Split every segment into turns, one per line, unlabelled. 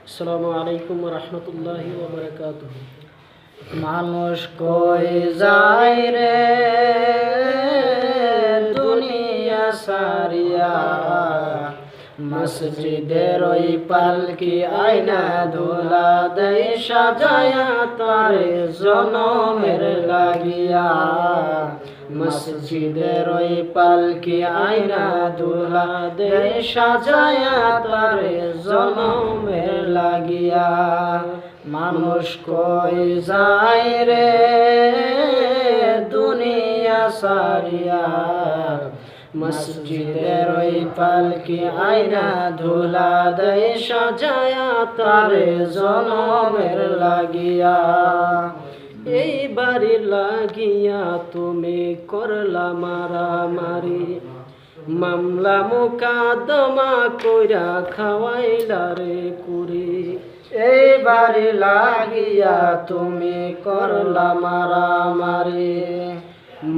আসসালামু আলাইকুম ওয়া রাহমাতুল্লাহি ওয়া বারাকাতুহু।
মানুষ কই যায় রে দুনিয়া সারিয়া, মসজিদের ওই পালকি আয়না ধুলা দেই সাজায়া তারে জনমের লাগিয়া। মসজিদের ওই পালকি আয়না ধুলা দেই সাজায়া তারে জনমের লাগিয়া। মানুষ কই যায় রে দুনিয়া সারিয়া, মসজিদের ওই পালকি আয়না ধুলা দেই সাজায়া তারে জনমের লাগিয়া।
এই বাড়ি লাগিয়া তুমি করলা মারামারি, মামলা মোকদ্দমা কইরা খাওয়াইলা রে কুরি।
এই বাড়ি লাগিয়া তুমি করলা মারামারি,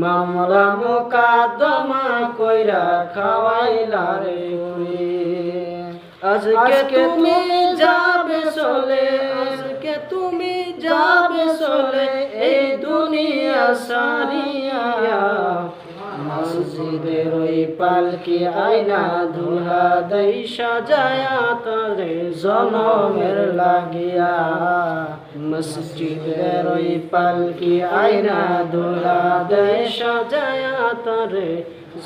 মামলা মোকদ্দমা কইরা খাওয়াইলা রে কুরি।
আজকে তুমি যাবে চলে, আজকে তুমি যাবে চলে এই দুনিয়া সারিয়া।
মসজিদের ওই পালকি আয়না ধুলা দেই সাজায়া তারে জনমের লাগিয়া। মসজিদের ওই পালকি আয়না ধুলা দেই
সাজায়া তারে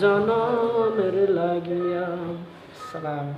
জনমের লাগিয়া।
সালাম।